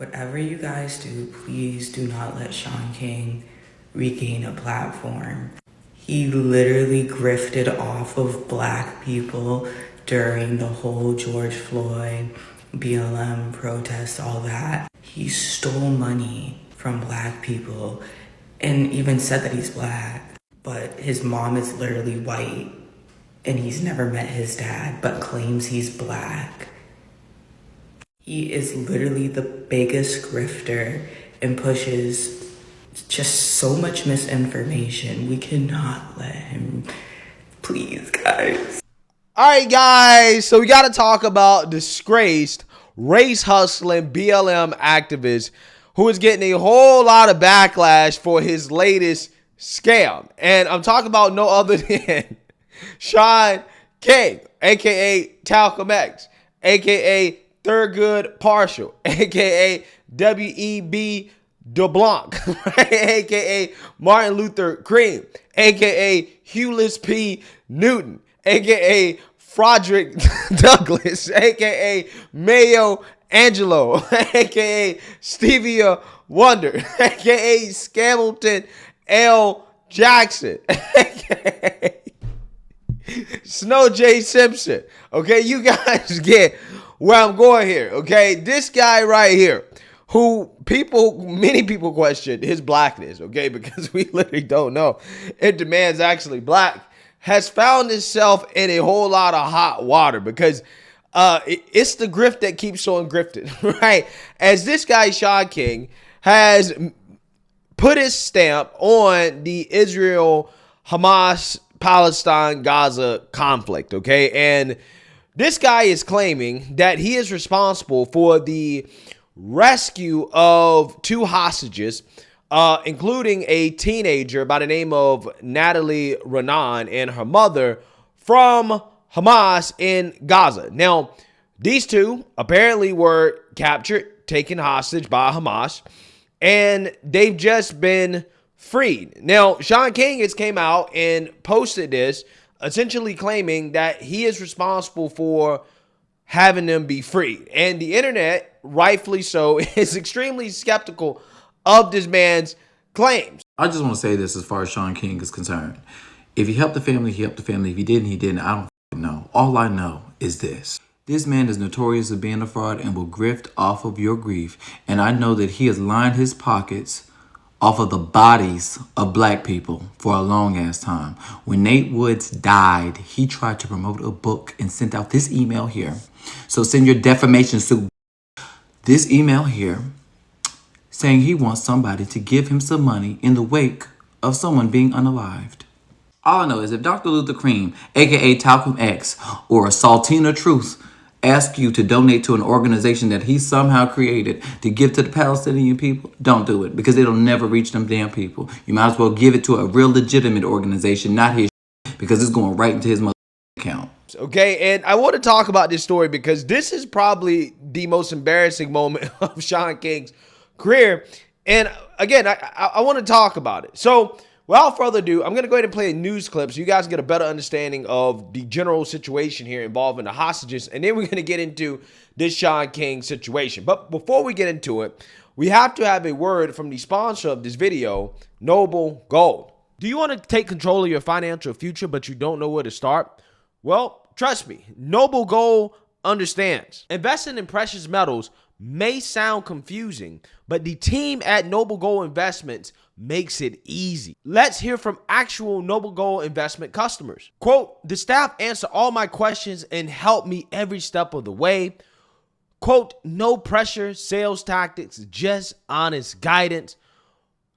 Whatever you guys do, please do not let Shaun King regain a platform. He literally grifted off of black people during the whole George Floyd, BLM protests, all that. He stole money from black people and even said that he's black. But his mom is literally white and he's never met his dad, but claims he's black. He is literally the biggest grifter and pushes just so much misinformation. We cannot let him. Please, guys. All right, guys. So we got to talk about disgraced race hustling BLM activist who is getting a whole lot of backlash for his latest scam. And I'm talking about no other than Shaun King, a.k.a. Talcum X, a.k.a. Thurgood Partial, a.k.a. W.E.B. DeBlanc, a.k.a. Martin Luther King, a.k.a. Hewlett P. Newton, a.k.a. Frederick Douglass, a.k.a. Mayo Angelo, a.k.a. Stevia Wonder, a.k.a. Scamilton L. Jackson, a.k.a. Snow J. Simpson. Okay, you guys get where I'm going here. Okay, this guy right here, who many people question his blackness, okay, because we literally don't know if the man's actually black, has found himself in a whole lot of hot water because it's the grift that keeps on grifting, right? As this guy, Shaun King, has put his stamp on the Israel-Hamas Palestine-Gaza conflict, okay? And this guy is claiming that he is responsible for the rescue of two hostages, including a teenager by the name of Natalie Renan and her mother from Hamas in Gaza. Now, these two apparently were captured, taken hostage by Hamas, and they've just been freed. Now, Shaun King has came out and posted this, essentially claiming that he is responsible for having them be freed. And the internet, rightfully so, is extremely skeptical of this man's claims. I just want to say this as far as Shaun King is concerned. If he helped the family, he helped the family. If he didn't, he didn't. I don't know. All I know is this. This man is notorious of being a fraud and will grift off of your grief. And I know that he has lined his pockets off of the bodies of black people for a long ass time. When Nate Woods died, he tried to promote a book and sent out this email here. So send your defamation suit. This email here saying he wants somebody to give him some money in the wake of someone being unalived. All I know is if Dr. Luther Cream, aka Talcum X, or Saltina Truth ask you to donate to an organization that he somehow created to give to the Palestinian people, don't do it because it'll never reach them damn people. You might as well give it to a real legitimate organization, not his because it's going right into his mother account. Okay, and I want to talk about this story because this is probably the most embarrassing moment of Shaun King's career. And again, I want to talk about it. So without further ado, I'm going to go ahead and play a news clip so you guys get a better understanding of the general situation here involving the hostages. And then we're going to get into this Shaun King situation. But before we get into it, we have to have a word from the sponsor of this video, Noble Gold. Do you want to take control of your financial future, but you don't know where to start? Well, trust me, Noble Gold understands. Investing in precious metals may sound confusing, but the team at Noble Gold Investments makes it easy. Let's hear from actual Noble Gold investment customers. Quote, the staff answer all my questions and help me every step of the way. Quote, no pressure, sales tactics, just honest guidance.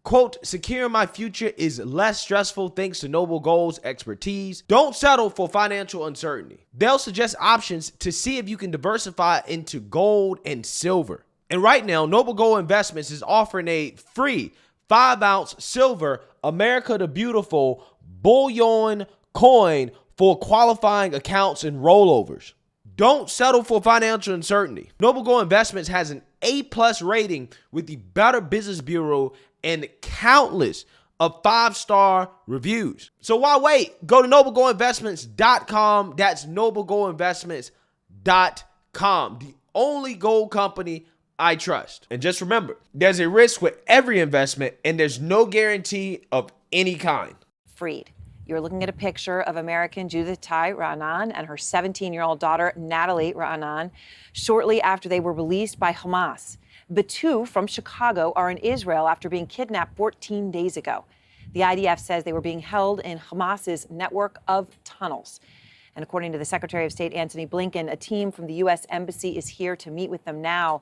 Quote, securing my future is less stressful thanks to Noble Gold's expertise. Don't settle for financial uncertainty. They'll suggest options to see if you can diversify into gold and silver. And right now, Noble Gold Investments is offering a free 5-ounce silver America the Beautiful bullion coin for qualifying accounts and rollovers. Don't settle for financial uncertainty. Noble Gold Investments has an A+ rating with the Better Business Bureau and countless of 5-star reviews. So why wait? Go to noblegoldinvestments.com. That's noblegoldinvestments.com. The only gold company I trust. And just remember, there's a risk with every investment and there's no guarantee of any kind. Freed. You're looking at a picture of American Judith Tai Ra'anan and her 17-year-old daughter, Natalie Ra'anan, shortly after they were released by Hamas. The two from Chicago are in Israel after being kidnapped 14 days ago. The IDF says they were being held in Hamas's network of tunnels. And according to the Secretary of State, Antony Blinken, a team from the U.S. Embassy is here to meet with them now.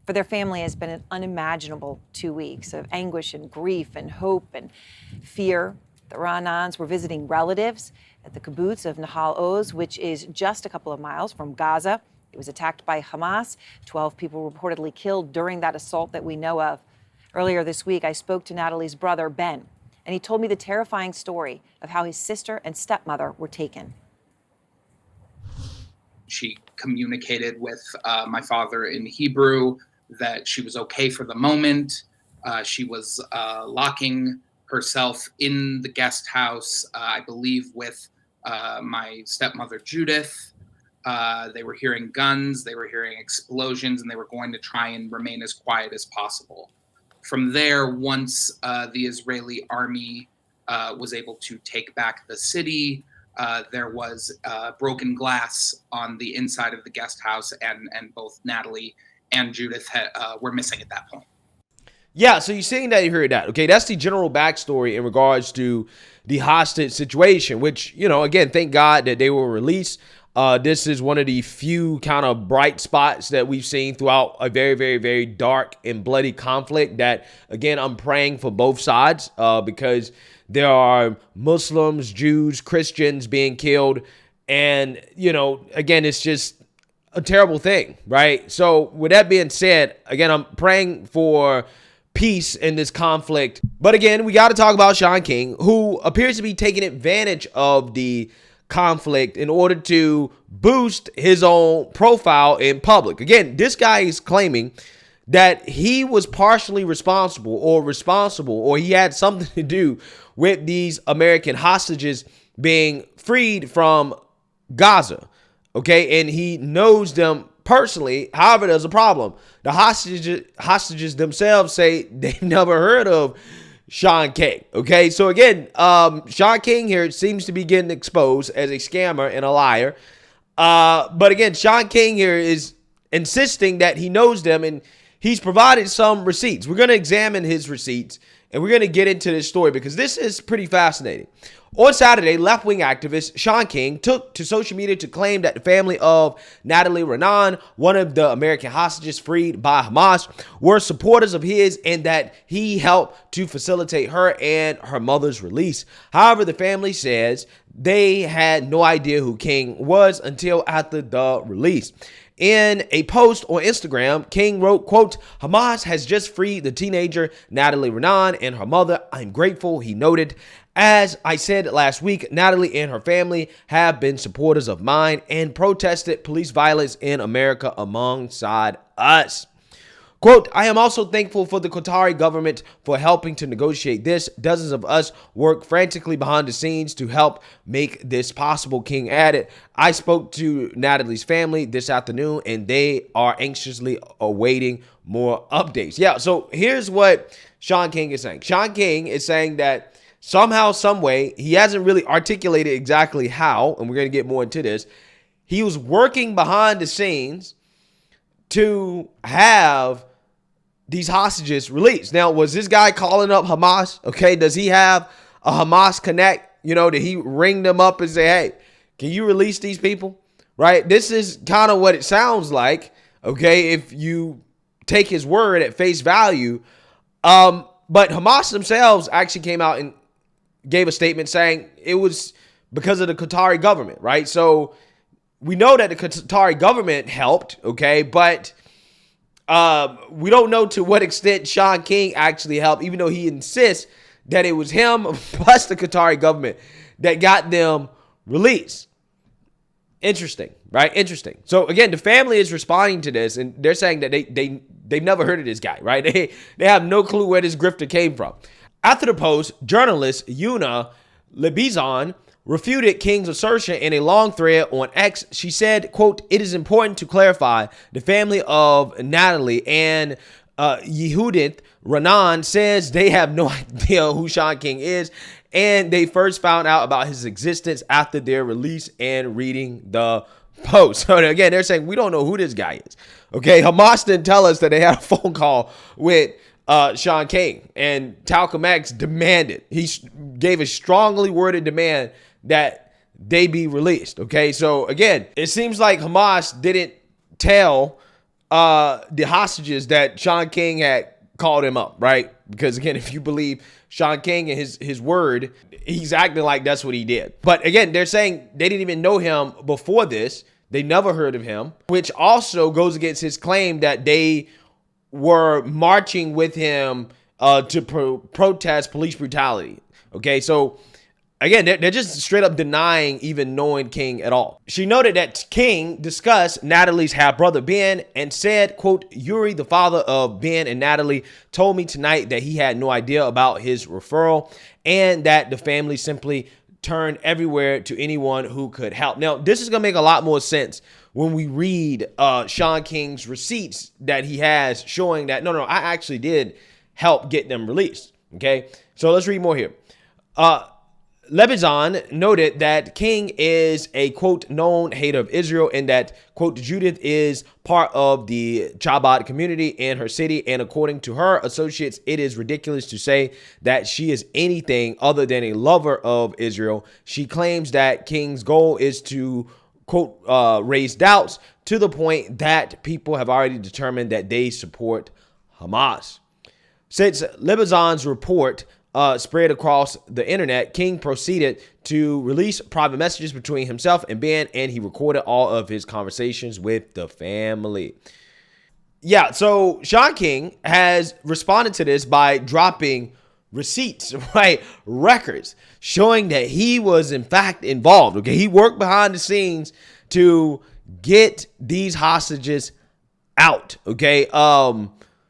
For their family, it has been an unimaginable 2 weeks of anguish and grief and hope and fear. The Ra'anans were visiting relatives at the kibbutz of Nahal Oz, which is just a couple of miles from Gaza. It was attacked by Hamas. 12 people reportedly killed during that assault that we know of. Earlier this week, I spoke to Natalie's brother, Ben, and he told me the terrifying story of how his sister and stepmother were taken. She communicated with my father in Hebrew that she was okay for the moment. She was locking herself in the guest house, I believe, with my stepmother, Judith. They were hearing guns, they were hearing explosions, and they were going to try and remain as quiet as possible. From there, once the Israeli army was able to take back the city, there was broken glass on the inside of the guest house, and both Natalie and Judith were missing at that point. Yeah, so you're saying that you heard that. Okay, that's the general backstory in regards to the hostage situation, which, you know, again, thank God that they were released. This is one of the few kind of bright spots that we've seen throughout a very, very, very dark and bloody conflict that, again, I'm praying for both sides because there are Muslims, Jews, Christians being killed. And, you know, again, it's just a terrible thing, right? So with that being said, again, I'm praying for peace in this conflict. But again, we got to talk about Shaun King, who appears to be taking advantage of the conflict in order to boost his own profile in public. Again, this guy is claiming that he was partially responsible or he had something to do with these American hostages being freed from Gaza. Okay, and he knows them personally. However, there's a problem. The hostages themselves say they've never heard of Shaun King. Okay, so again, Shaun King here seems to be getting exposed as a scammer and a liar. But again, Shaun King here is insisting that he knows them and he's provided some receipts. We're going to examine his receipts and we're going to get into this story because this is pretty fascinating. On Saturday, left-wing activist Shaun King took to social media to claim that the family of Natalie Ra'anan, one of the American hostages freed by Hamas, were supporters of his and that he helped to facilitate her and her mother's release. However, the family says they had no idea who King was until after the release. In a post on Instagram, King wrote, quote, "Hamas has just freed the teenager Natalie Ra'anan and her mother. I'm grateful," he noted. "As I said last week, Natalie and her family have been supporters of mine and protested police violence in America alongside us." Quote, "I am also thankful for the Qatari government for helping to negotiate this. Dozens of us work frantically behind the scenes to help make this possible," King added. "I spoke to Natalie's family this afternoon and they are anxiously awaiting more updates." Yeah, so here's what Shaun King is saying. Shaun King is saying that somehow, some way, he hasn't really articulated exactly how, and we're going to get more into this. He was working behind the scenes to have these hostages released. Now, was this guy calling up Hamas? Okay, does he have a Hamas connect? You know, did he ring them up and say, "Hey, can you release these people?" Right? This is kind of what it sounds like, okay, if you take his word at face value. But Hamas themselves actually came out and gave a statement saying it was because of the Qatari government, right? So we know that the Qatari government helped, okay, but we don't know to what extent Shaun King actually helped, even though he insists that it was him plus the Qatari government that got them released. Interesting, right? Interesting. So again, the family is responding to this and they're saying that they've never heard of this guy, right? They have no clue where this grifter came from. After the post, journalist Yuna Lebizon refuted King's assertion in a long thread on X. She said, quote, "It is important to clarify the family of Natalie and Yehudith Renan says they have no idea who Shaun King is, and they first found out about his existence after their release and reading the post." So again, they're saying we don't know who this guy is. Okay, Hamas didn't tell us that they had a phone call with Shaun King, and Talcum X demanded. He gave a strongly worded demand that they be released. Okay, so again, it seems like Hamas didn't tell the hostages that Shaun King had called him up, right? Because again, if you believe Shaun King and his word, he's acting like that's what he did. But again, they're saying they didn't even know him before this. They never heard of him, which also goes against his claim that they were marching with him to protest police brutality. Okay, so again, they're just straight up denying even knowing King at all. She noted that King discussed Natalie's half-brother Ben and said, quote, "Yuri, the father of Ben and Natalie, told me tonight that he had no idea about his referral and that the family simply turned everywhere to anyone who could help." Now, this is going to make a lot more sense when we read Shaun King's receipts that he has showing that, no, I actually did help get them released. Okay, so let's read more here. Lebizon noted that King is a, quote, known hater of Israel and that, quote, Judith is part of the Chabad community in her city. And according to her associates, it is ridiculous to say that she is anything other than a lover of Israel. She claims that King's goal is to, quote, raise doubts to the point that people have already determined that they support Hamas. Since Lebizon's report spread across the internet, King proceeded to release private messages between himself and Ben, and he recorded all of his conversations with the family. Yeah, so Shaun King has responded to this by dropping receipts, right? Records showing that he was in fact involved. Okay, he worked behind the scenes to get these hostages out. Okay,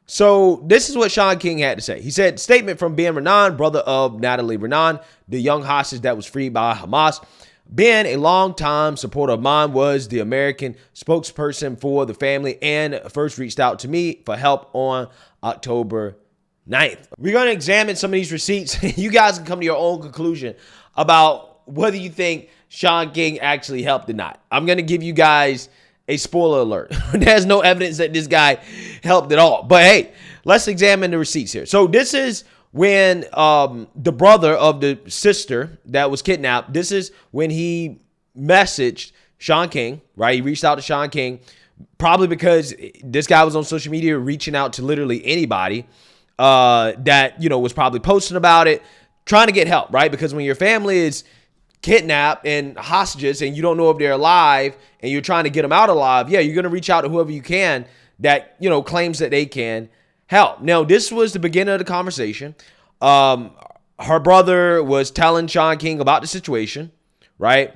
so this is what Shaun King had to say. He said, "Statement from Ben Renan, brother of Natalie Renan, the young hostage that was freed by Hamas. Ben, a longtime supporter of mine, was the American spokesperson for the family and first reached out to me for help on October 9th. We're going to examine some of these receipts. You guys can come to your own conclusion about whether you think Shaun King actually helped or not. I'm going to give you guys a spoiler alert. There's no evidence that this guy helped at all. But hey, let's examine the receipts here. So this is when the brother of the sister that was kidnapped, this is when he messaged Shaun King, right? He reached out to Shaun King, probably because this guy was on social media reaching out to literally anybody that, you know, was probably posting about it, trying to get help, right? Because when your family is kidnapped and hostages and you don't know if they're alive and you're trying to get them out alive, yeah, you're going to reach out to whoever you can that, you know, claims that they can help. Now, this was the beginning of the conversation. Her brother was telling Shaun King about the situation, right?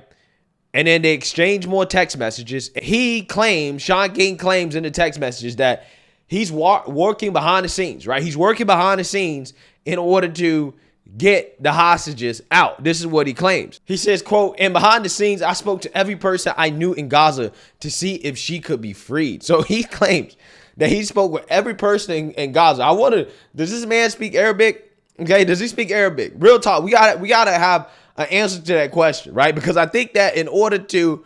And then they exchanged more text messages. Shaun King claims in the text messages that he's working behind the scenes, right? He's working behind the scenes in order to get the hostages out. This is what he claims. He says, quote, "And behind the scenes, I spoke to every person I knew in Gaza to see if she could be freed." So he claims that he spoke with every person in Gaza. I wonder, does this man speak Arabic? Okay, does he speak Arabic? Real talk. We gotta have an answer to that question, right? Because I think that in order to,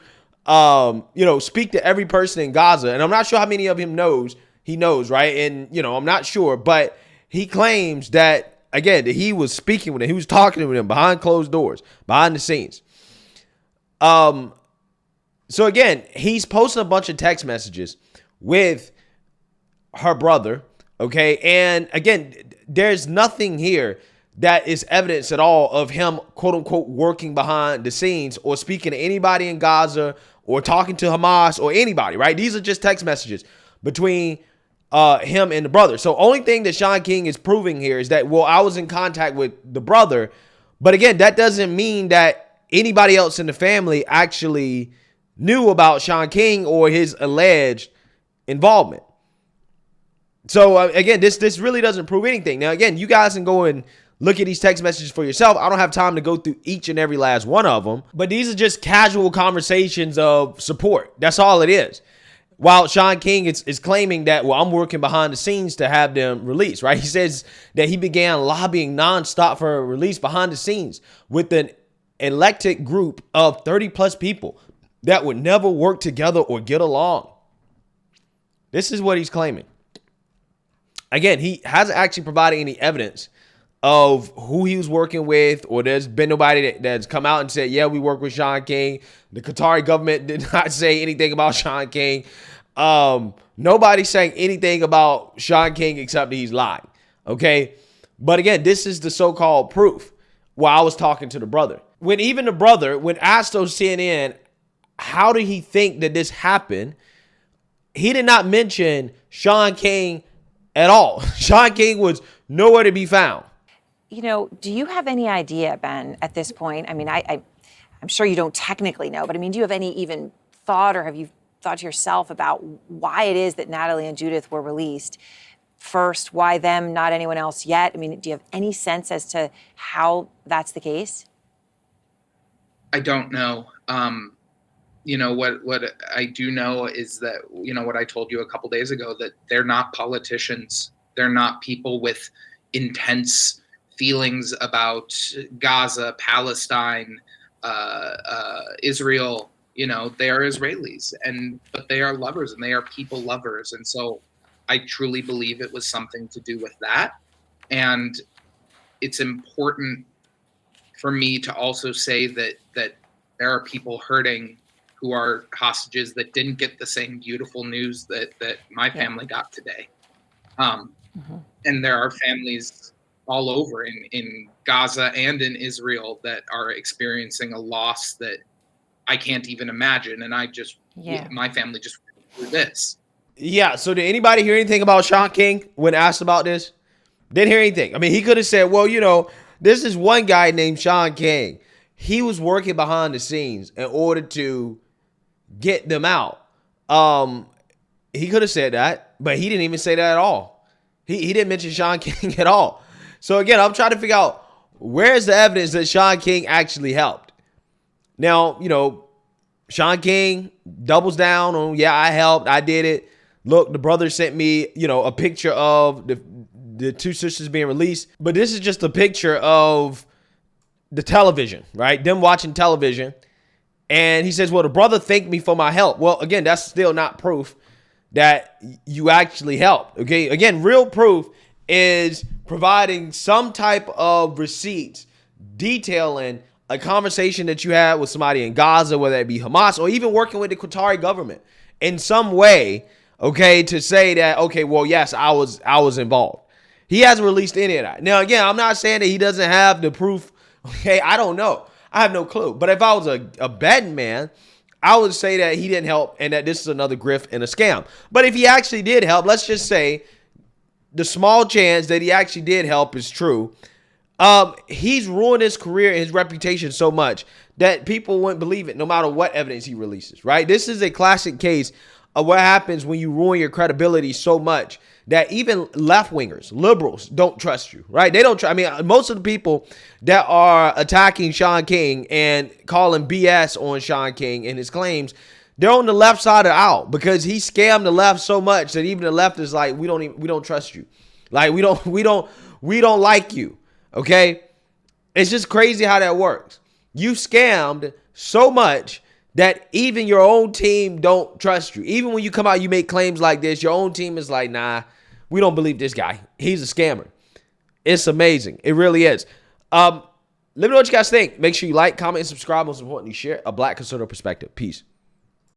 speak to every person in Gaza, and I'm not sure how many of him he knows, right? And, I'm not sure, but he claims that, again, that he was speaking with him. He was talking with him behind closed doors, behind the scenes. So again, he's posting a bunch of text messages with her brother, okay? And again, there's nothing here that is evidence at all of him, quote unquote, working behind the scenes or speaking to anybody in Gaza or talking to Hamas or anybody, right? These are just text messages between him and the brother. So only thing that Shaun King is proving here is that, well, I was in contact with the brother. But again, that doesn't mean that anybody else in the family actually knew about Shaun King or his alleged involvement. So again, this really doesn't prove anything. Now, again, you guys can go and look at these text messages for yourself. I don't have time to go through each and every last one of them, but these are just casual conversations of support. That's all it is. While Shaun King is claiming that, well, I'm working behind the scenes to have them released, right? He says that he began lobbying nonstop for a release behind the scenes with an elected group of 30 plus people that would never work together or get along. This is what he's claiming. Again, he hasn't actually provided any evidence of who he was working with, or there's been nobody that's come out and said, yeah, we work with Shaun King. The Qatari government did not say anything about Shaun King. Nobody's saying anything about Shaun King except he's lying. Okay. But again, this is the so-called proof. While I was talking to the brother, when asked on CNN, how did he think that this happened? He did not mention Shaun King at all. Shaun King was nowhere to be found. You know, do you have any idea, Ben, at this point? I mean, I'm sure you don't technically know, but I mean, do you have any even thought, or have you thought to yourself about why it is that Natalie and Judith were released first? Why them, not anyone else yet? I mean, do you have any sense as to how that's the case? I don't know. You know, what I do know is that, you know, what I told you a couple days ago, that they're not politicians. They're not people with intense feelings about Gaza, Palestine, Israel. You know, they are Israelis, but they are lovers, and they are people lovers. And so I truly believe it was something to do with that. And it's important for me to also say that there are people hurting who are hostages that didn't get the same beautiful news that my family got today. And there are families all over in Gaza and in Israel that are experiencing a loss that I can't even imagine. And my family just went through this. Yeah. So did anybody hear anything about Shaun King when asked about this? Didn't hear anything. I mean, he could have said, well, you know, this is one guy named Shaun King. He was working behind the scenes in order to get them out. He could have said that, but he didn't even say that at all. He didn't mention Shaun King at all. So again, I'm trying to figure out, where's the evidence that Shaun King actually helped? Now, you know, Shaun King doubles down on, yeah, I helped, I did it. Look, the brother sent me, you know, a picture of the two sisters being released. But this is just a picture of the television, right? Them watching television. And he says, well, the brother thanked me for my help. Well, again, that's still not proof that you actually helped. Okay. Again, real proof is providing some type of receipts detailing a conversation that you had with somebody in Gaza, whether it be Hamas or even working with the Qatari government in some way. Okay. To say that, okay, well, yes, I was involved. He hasn't released any of that. Now, again, I'm not saying that he doesn't have the proof. Okay. I don't know. I have no clue. But if I was a betting man, I would say that he didn't help and that this is another grift and a scam. But if he actually did help, let's just say the small chance that he actually did help is true. He's ruined his career and his reputation so much that people wouldn't believe it no matter what evidence he releases, right? This is a classic case of what happens when you ruin your credibility so much that even left-wingers, liberals, don't trust you, right? They don't trust. I mean, most of the people that are attacking Shaun King and calling BS on Shaun King and his claims, they're on the left side of the aisle because he scammed the left so much that even the left is like, we don't trust you. Like, we don't like you. Okay. It's just crazy how that works. You scammed so much that even your own team don't trust you. Even when you come out, you make claims like this, your own team is like, nah, we don't believe this guy. He's a scammer. It's amazing. It really is. Let me know what you guys think. Make sure you like, comment, and subscribe. Most importantly, share a Black conservative perspective. Peace.